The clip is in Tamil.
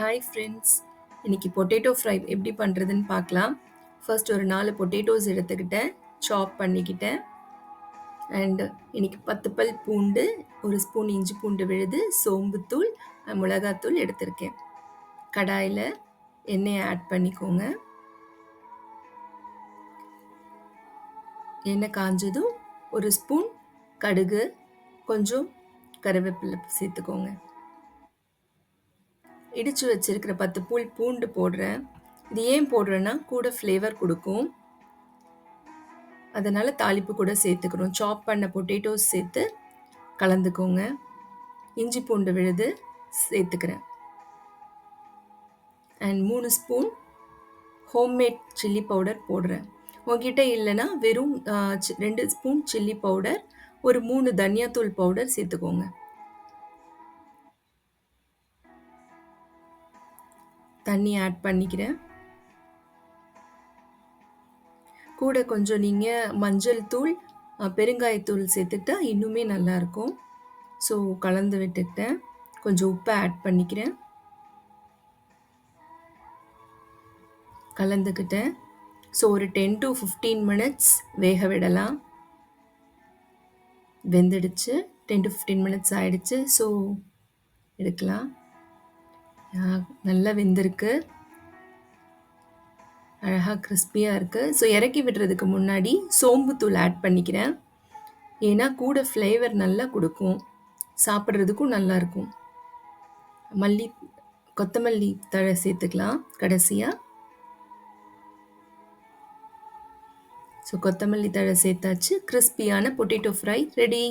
Hi friends. இன்னைக்கு பொட்டேட்டோ ஃப்ரை எப்படி பண்ணுறதுன்னு பார்க்கலாம். ஃபர்ஸ்ட் ஒரு 4 பொட்டேட்டோஸ் எடுத்துக்கிட்டேன், சாப் பண்ணிக்கிட்டேன். அண்ட் இன்னைக்கு 10 பல் பூண்டு, ஒரு ஸ்பூன் இஞ்சி பூண்டு விழுது, சோம்புத்தூள், மிளகாத்தூள் எடுத்திருக்கேன். கடாயில் எண்ணெயை ஆட் பண்ணிக்கோங்க. எண்ணெய் காஞ்சதும் ஒரு ஸ்பூன் கடுகு, கொஞ்சம் கருவேப்பிலை சேர்த்துக்கோங்க. இடித்து வச்சிருக்கிற 10 பல் பூண்டு போடுறேன். இது ஏன் போடுறேன்னா கூட ஃப்ளேவர் கொடுக்கும், அதனால் தாளிப்பு கூட சேர்த்துக்கிறோம். சாப் பண்ண பொட்டேட்டோஸ் சேர்த்து கலந்துக்கோங்க. இஞ்சி பூண்டு விழுது சேர்த்துக்கிறேன். And 3 spoon homemade chilli powder போடுறேன். உங்ககிட்ட இல்லைன்னா வெறும் 2 ஸ்பூன் சில்லி பவுடர், ஒரு 3 தனியாத்தூள் பவுடர் சேர்த்துக்கோங்க. தண்ணி ஆட் பண்ணிக்கிறேன். கூட கொஞ்சம் நீங்கள் மஞ்சள் தூள், பெருங்காயத்தூள் சேர்த்துக்கிட்டா இன்னுமே நல்லாயிருக்கும். ஸோ கலந்து விட்டுக்கிட்டேன். கொஞ்சம் உப்பை ஆட் பண்ணிக்கிறேன். கலந்துக்கிட்டேன். ஸோ ஒரு 10 to 15 மினிட்ஸ் வேக விடலாம். வெந்துடுச்சு. 10 to 15 மினிட்ஸ் ஆயிடுச்சு. ஸோ எடுக்கலாம். நல்லா வெந்திருக்கு, அழகாக கிறிஸ்பியாக இருக்குது. ஸோ இறக்கி விடுறதுக்கு முன்னாடி சோம்புத்தூள் ஆட் பண்ணிக்கிறேன். ஏன்னா கூட ஃப்ளேவர் நல்லா கொடுக்கும், சாப்பிட்றதுக்கும் நல்லாயிருக்கும். கொத்தமல்லி தழை சேர்த்துக்கலாம் கடைசியாக. ஸோ கொத்தமல்லி தழை சேர்த்தாச்சு. கிறிஸ்பியான பொட்டேட்டோ ஃப்ரை ரெடி.